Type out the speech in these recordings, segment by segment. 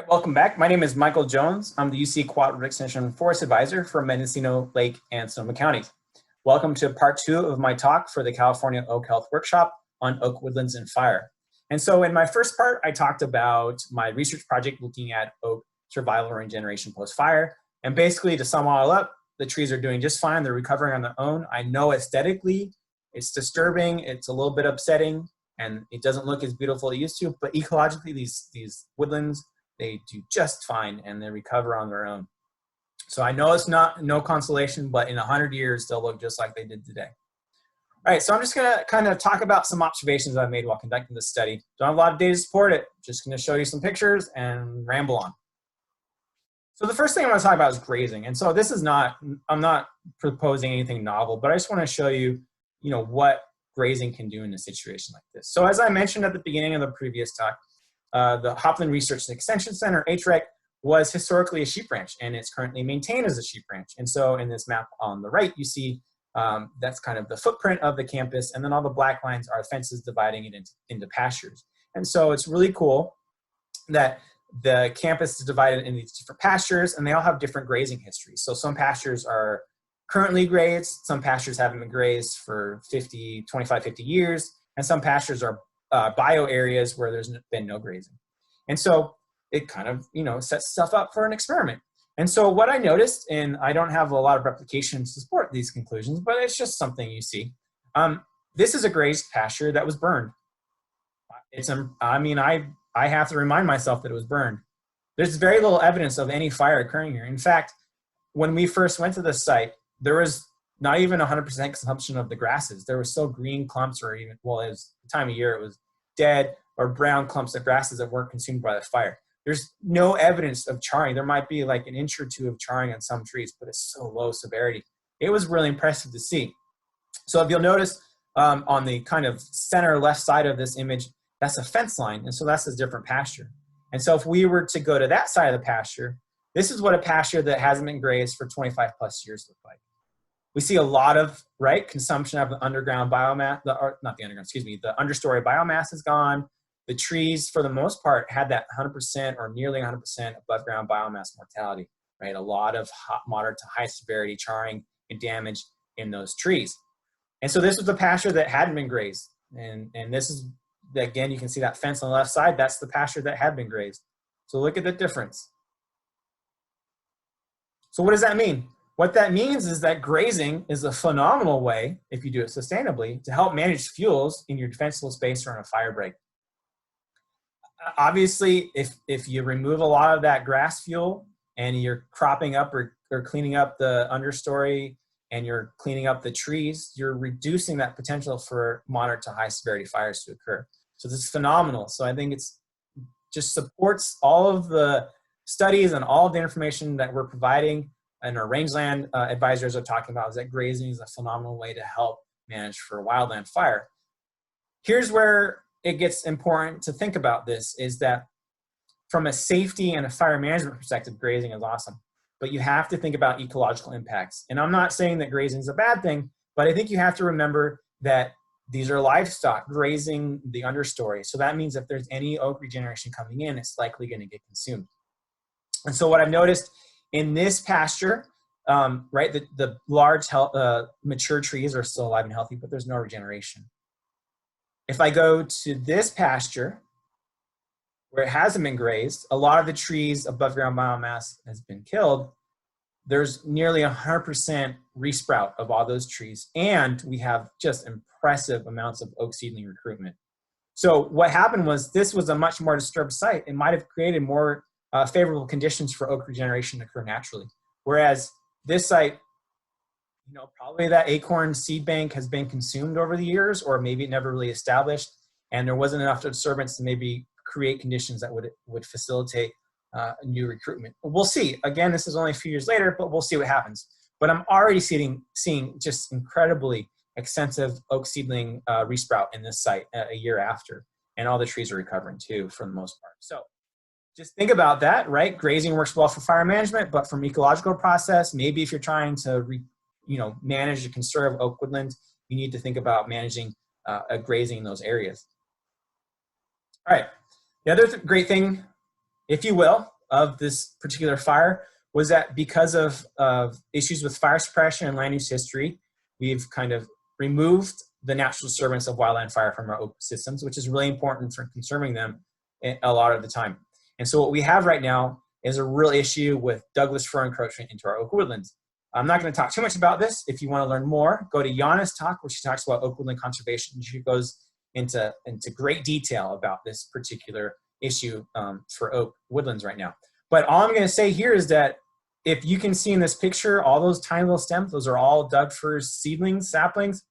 All right, welcome back. My name is Michael Jones. I'm the UC Cooperative Extension Forest Advisor for Mendocino, Lake, and Sonoma counties. Welcome to part 2 of my talk for the California Oak Health Workshop on oak woodlands and fire. And so in my first part, I talked about my research project looking at oak survival and regeneration post-fire. And basically, to sum all up, the trees are doing just fine. They're recovering on their own. I know aesthetically, it's disturbing. It's a little bit upsetting, and it doesn't look as beautiful as it used to. But ecologically, these woodlands, they do just fine and they recover on their own. So I know it's no consolation, but in 100 years, they'll look just like they did today. All right, so I'm just gonna kind of talk about some observations I've made while conducting this study. Don't have a lot of data to support it. Just gonna show you some pictures and ramble on. So the first thing I want to talk about is grazing. And so this is I'm not proposing anything novel, but I just want to show you, what grazing can do in a situation like this. So as I mentioned at the beginning of the previous talk, the Hopland Research and Extension Center, HREC, was historically a sheep ranch, and it's currently maintained as a sheep ranch. And so in this map on the right, you see that's kind of the footprint of the campus, and then all the black lines are fences dividing it into pastures. And so it's really cool that the campus is divided into these different pastures, and they all have different grazing histories. So some pastures are currently grazed, some pastures haven't been grazed for 25, 50 years, and some pastures are bio areas where there's been no grazing. And so it kind of, sets stuff up for an experiment. And so what I noticed, and I don't have a lot of replications to support these conclusions, but it's just something you see. This is a grazed pasture that was burned. I have to remind myself that it was burned. There's very little evidence of any fire occurring here. In fact, when we first went to the site, there was not even 100% consumption of the grasses. There were still green clumps, or even, well, it was the time of year, it was dead or brown clumps of grasses that weren't consumed by the fire. There's no evidence of charring. There might be like an inch or two of charring on some trees, but it's so low severity. It was really impressive to see. So if you'll notice on the kind of center left side of this image, that's a fence line, and so that's a different pasture. And so if we were to go to that side of the pasture, this is what a pasture that hasn't been grazed for 25 plus years look like. We see a lot of, consumption of the underground biomass, the understory biomass is gone. The trees, for the most part, had that 100% or nearly 100% above ground biomass mortality, right? A lot of moderate to high severity charring and damage in those trees. And so this was the pasture that hadn't been grazed. And this is, again, you can see that fence on the left side, that's the pasture that had been grazed. So look at the difference. So what does that mean? What that means is that grazing is a phenomenal way, if you do it sustainably, to help manage fuels in your defensible space or in a fire break. Obviously, if you remove a lot of that grass fuel and you're cropping up or cleaning up the understory and you're cleaning up the trees, you're reducing that potential for moderate to high severity fires to occur. So this is phenomenal. So I think it's just supports all of the studies and all of the information that we're providing, and our rangeland advisors are talking about, is that grazing is a phenomenal way to help manage for wildland fire. Here's where it gets important to think about this, is that from a safety and a fire management perspective, grazing is awesome, but you have to think about ecological impacts. And I'm not saying that grazing is a bad thing, but I think you have to remember that these are livestock grazing the understory. So that means if there's any oak regeneration coming in, it's likely going to get consumed. And so what I've noticed in this pasture, the large mature trees are still alive and healthy, but there's no regeneration. If I go to this pasture, where it hasn't been grazed, a lot of the trees above ground biomass has been killed. There's nearly 100% resprout of all those trees, and we have just impressive amounts of oak seedling recruitment. So what happened was, this was a much more disturbed site. It might have created more favorable conditions for oak regeneration to occur naturally. Whereas this site, probably that acorn seed bank has been consumed over the years, or maybe it never really established, and there wasn't enough disturbance to maybe create conditions that would facilitate new recruitment. We'll see. Again, this is only a few years later, but we'll see what happens. But I'm already seeing just incredibly extensive oak seedling resprout in this site a year after, and all the trees are recovering too, for the most part. So just think about that, right? Grazing works well for fire management, but from ecological process, maybe if you're trying to manage and conserve oak woodland, you need to think about managing grazing in those areas. All right, the other great thing, if you will, of this particular fire was that because of issues with fire suppression and land use history, we've kind of removed the natural disturbance of wildland fire from our oak systems, which is really important for conserving them a lot of the time. And so what we have right now is a real issue with Douglas fir encroachment into our oak woodlands. I'm not going to talk too much about this. If you want to learn more, go to Yana's talk, where she talks about oak woodland conservation. She goes into great detail about this particular issue for oak woodlands right now. But all I'm going to say here is that if you can see in this picture, all those tiny little stems, those are all Doug fir seedlings, saplings.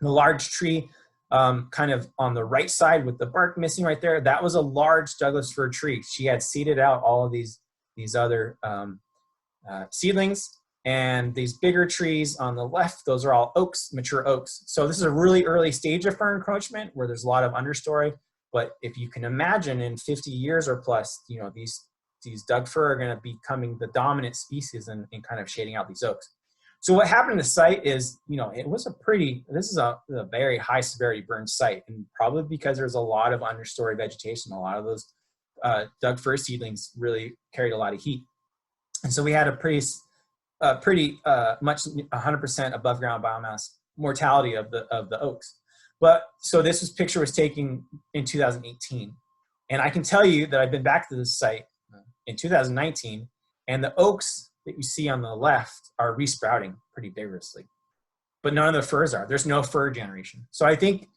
The large tree kind of on the right side with the bark missing right there, that was a large Douglas fir tree. She had seeded out all of these other seedlings. And these bigger trees on the left, those are all oaks, mature oaks. So this is a really early stage of fir encroachment where there's a lot of understory. But if you can imagine in 50 years or plus, you know, these Doug fir are going to be becoming the dominant species in kind of shading out these oaks. So what happened in the site is, you know, it was this is a very high severity burn site, and probably because there's a lot of understory vegetation, a lot of those Doug fir seedlings really carried a lot of heat. And so we had a pretty much 100% above ground biomass mortality of the oaks. But so this picture was taken in 2018. And I can tell you that I've been back to this site in 2019, and the oaks that you see on the left are resprouting pretty vigorously. But none of the firs are. There's no fir generation. So I think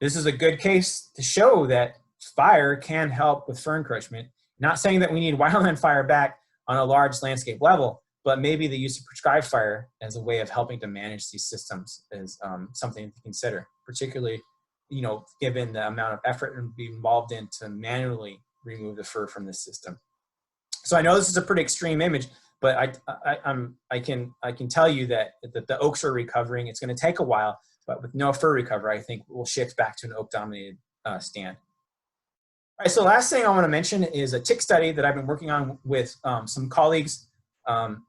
this is a good case to show that fire can help with fir encroachment. Not saying that we need wildland fire back on a large landscape level, but maybe the use of prescribed fire as a way of helping to manage these systems is something to consider, particularly, you know, given the amount of effort and be involved in to manually remove the fir from the system. So I know this is a pretty extreme image, but I can tell you that the oaks are recovering. It's going to take a while, but with no fir recovery, I think we'll shift back to an oak-dominated stand. All right, so the last thing I want to mention is a tick study that I've been working on with some colleagues.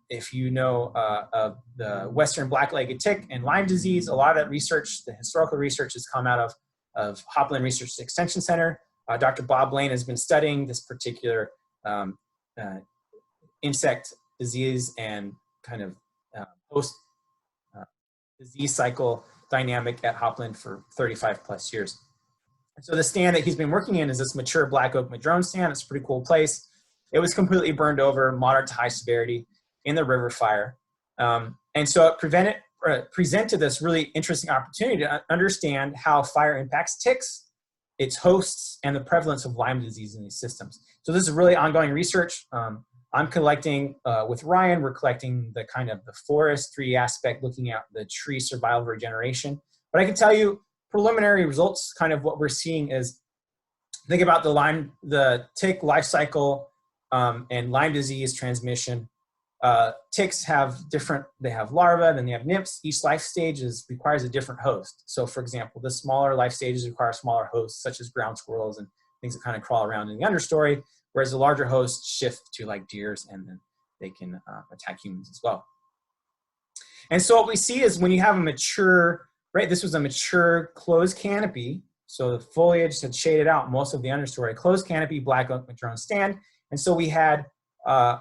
If you know of the Western black-legged tick and Lyme disease, a lot of that research, the historical research, has come out of Hopland Research Extension Center. Dr. Bob Lane has been studying this particular insect disease and kind of post disease cycle dynamic at Hopland for 35 plus years. So the stand that he's been working in is this mature black oak madrone stand. It's a pretty cool place. It was completely burned over, moderate to high severity in the river fire. And so it presented this really interesting opportunity to understand how fire impacts ticks, its hosts, and the prevalence of Lyme disease in these systems. So this is really ongoing research. I'm collecting, with Ryan, we're collecting the kind of the forestry aspect, looking at the tree survival regeneration. But I can tell you preliminary results, kind of what we're seeing is, think about the tick life cycle and Lyme disease transmission. Ticks have they have larvae, then they have nymphs. Each life stage requires a different host. So for example, the smaller life stages require smaller hosts, such as ground squirrels and things that kind of crawl around in the understory, whereas the larger hosts shift to like deers, and then they can attack humans as well. And so what we see is when you have a mature, right, this was a mature closed canopy, so the foliage had shaded out most of the understory, closed canopy, black oak madrone stand, and so we had a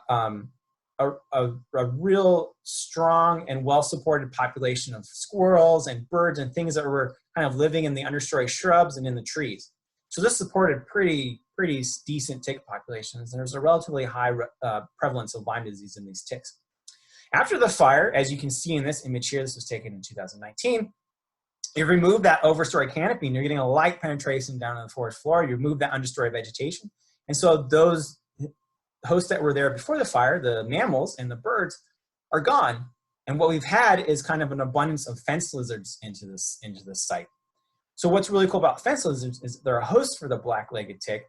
real strong and well-supported population of squirrels and birds and things that were kind of living in the understory shrubs and in the trees. So this supported pretty decent tick populations, and there's a relatively high prevalence of Lyme disease in these ticks. After the fire, as you can see in this image here, this was taken in 2019, you remove that overstory canopy and you're getting a light penetration down on the forest floor. You remove that understory vegetation. And so those hosts that were there before the fire, the mammals and the birds, are gone. And what we've had is kind of an abundance of fence lizards into this site. So what's really cool about fence lizards is they're a host for the black-legged tick,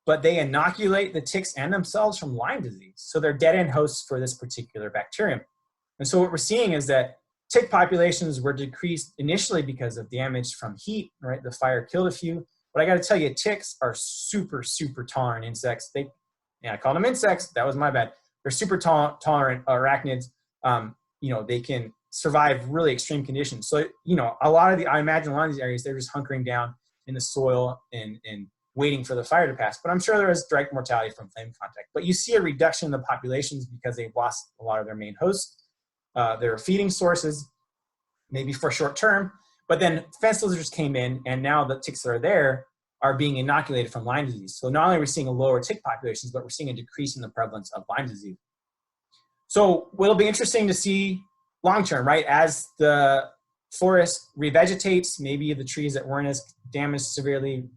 but they inoculate the ticks and themselves from Lyme disease. So they're dead-end hosts for this particular bacterium. And so what we're seeing is that tick populations were decreased initially because of damage from heat, right? The fire killed a few, but I gotta tell you, ticks are super tolerant insects. I called them insects, that was my bad. They're super tolerant arachnids. You know, they can survive really extreme conditions. So, you know, I imagine a lot of these areas, they're just hunkering down in the soil and waiting for the fire to pass. But I'm sure there was direct mortality from flame contact. But you see a reduction in the populations because they've lost a lot of their main hosts, their feeding sources, maybe for short term. But then fence lizards came in, and now the ticks that are there are being inoculated from Lyme disease. So not only are we seeing a lower tick populations, but we're seeing a decrease in the prevalence of Lyme disease. So what'll be interesting to see long term, right? As the forest revegetates, maybe the trees that weren't as damaged severely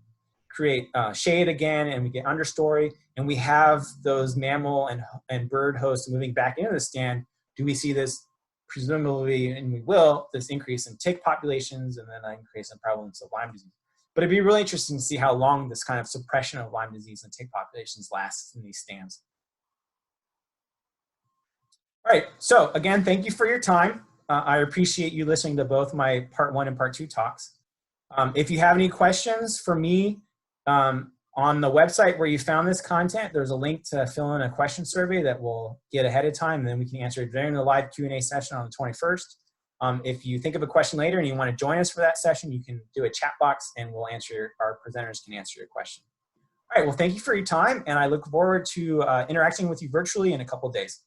create shade again, and we get understory, and we have those mammal and bird hosts moving back into the stand. Do we see this? Presumably, and we will, this increase in tick populations and then an increase in prevalence of Lyme disease. But it'd be really interesting to see how long this kind of suppression of Lyme disease and tick populations lasts in these stands. All right, so again, thank you for your time. I appreciate you listening to both my part 1 and part 2 talks. If you have any questions for me, on the website where you found this content, there's a link to fill in a question survey that we'll get ahead of time, and then we can answer it during the live Q&A session on the 21st. If you think of a question later and you want to join us for that session, you can do a chat box and we'll answer, our presenters can answer your question. All right, well, thank you for your time, and I look forward to interacting with you virtually in a couple of days.